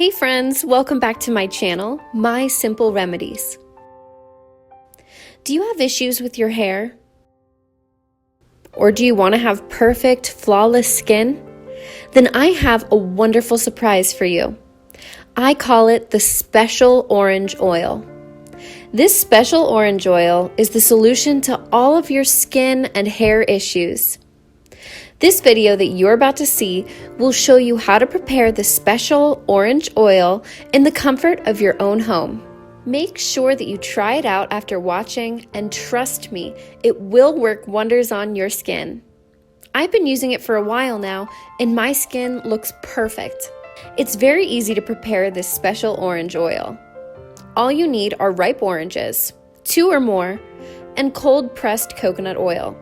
Hey friends, welcome back to my channel, My Simple Remedies. Do you have issues with your hair? Or do you want to have perfect, flawless skin? Then I have a wonderful surprise for you. I call it the Special Orange Oil. This special orange oil is the solution to all of your skin and hair issues. This video that you're about to see will show you how to prepare the special orange oil in the comfort of your own home. Make sure that you try it out after watching, and trust me, it will work wonders on your skin. I've been using it for a while now, and my skin looks perfect. It's very easy to prepare this special orange oil. All you need are ripe oranges, 2 or more, and cold pressed coconut oil.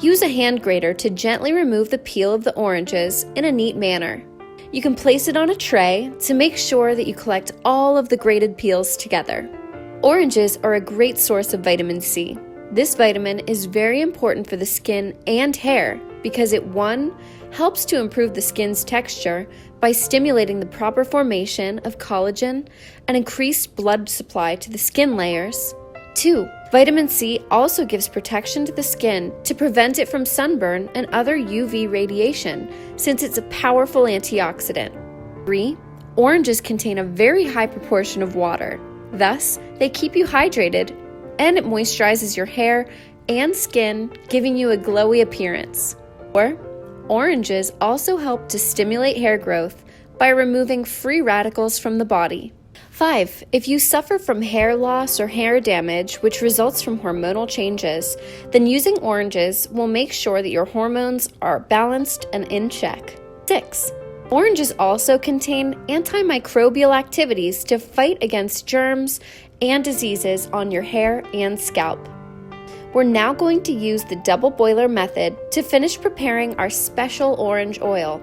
Use a hand grater to gently remove the peel of the oranges in a neat manner. You can place it on a tray to make sure that you collect all of the grated peels together. Oranges are a great source of vitamin C. This vitamin is very important for the skin and hair because it 1. Helps to improve the skin's texture by stimulating the proper formation of collagen and increased blood supply to the skin layers. 2. Vitamin C also gives protection to the skin to prevent it from sunburn and other UV radiation, since it's a powerful antioxidant. 3. Oranges contain a very high proportion of water. Thus, they keep you hydrated, and it moisturizes your hair and skin, giving you a glowy appearance. 4. Oranges also help to stimulate hair growth by removing free radicals from the body. 5. If you suffer from hair loss or hair damage, which results from hormonal changes, then using oranges will make sure that your hormones are balanced and in check. 6. Oranges also contain antimicrobial activities to fight against germs and diseases on your hair and scalp. We're now going to use the double boiler method to finish preparing our special orange oil.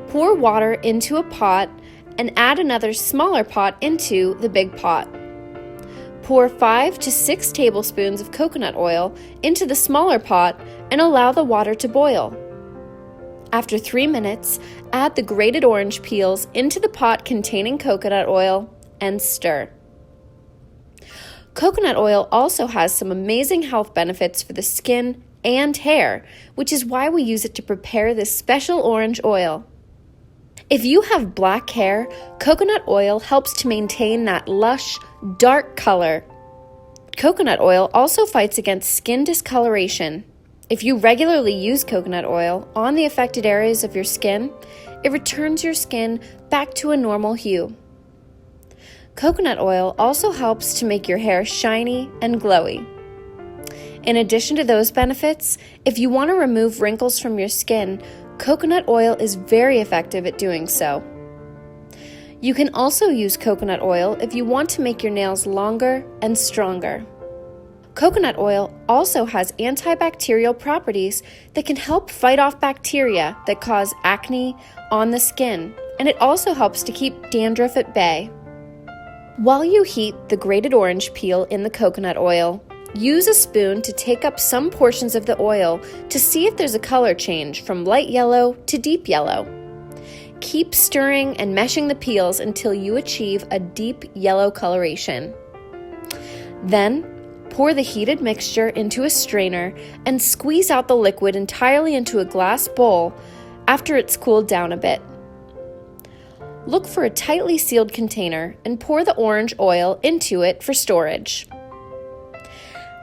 Pour water into a pot and add another smaller pot into the big pot. Pour 5 to 6 tablespoons of coconut oil into the smaller pot and allow the water to boil. After 3 minutes, add the grated orange peels into the pot containing coconut oil and stir. Coconut oil also has some amazing health benefits for the skin and hair, which is why we use it to prepare this special orange oil. If you have black hair, coconut oil helps to maintain that lush, dark color. Coconut oil also fights against skin discoloration. If you regularly use coconut oil on the affected areas of your skin, it returns your skin back to a normal hue. Coconut oil also helps to make your hair shiny and glowy. In addition to those benefits, if you want to remove wrinkles from your skin, coconut oil is very effective at doing so. You can also use coconut oil if you want to make your nails longer and stronger. Coconut oil also has antibacterial properties that can help fight off bacteria that cause acne on the skin, and it also helps to keep dandruff at bay. While you heat the grated orange peel in the coconut oil, use a spoon to take up some portions of the oil to see if there's a color change from light yellow to deep yellow. Keep stirring and meshing the peels until you achieve a deep yellow coloration. Then, pour the heated mixture into a strainer and squeeze out the liquid entirely into a glass bowl after it's cooled down a bit. Look for a tightly sealed container and pour the orange oil into it for storage.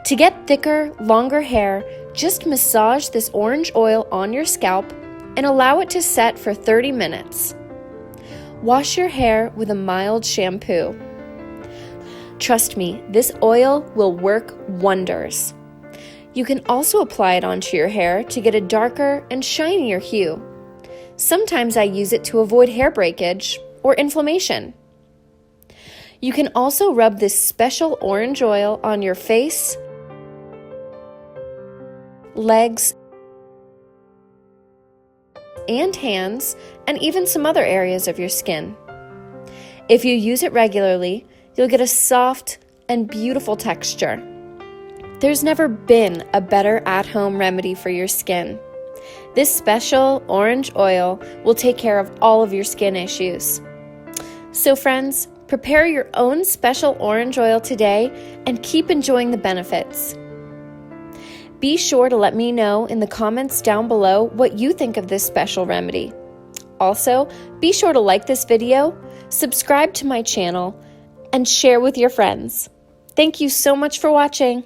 To get thicker, longer hair, just massage this orange oil on your scalp and allow it to set for 30 minutes. Wash your hair with a mild shampoo. Trust me, this oil will work wonders. You can also apply it onto your hair to get a darker and shinier hue. Sometimes I use it to avoid hair breakage or inflammation. You can also rub this special orange oil on your face, legs, and hands, and even some other areas of your skin. If you use it regularly, you'll get a soft and beautiful texture. There's never been a better at-home remedy for your skin. This special orange oil will take care of all of your skin issues. So friends, prepare your own special orange oil today and keep enjoying the benefits. Be sure to let me know in the comments down below what you think of this special remedy. Also, be sure to like this video, subscribe to my channel, and share with your friends. Thank you so much for watching.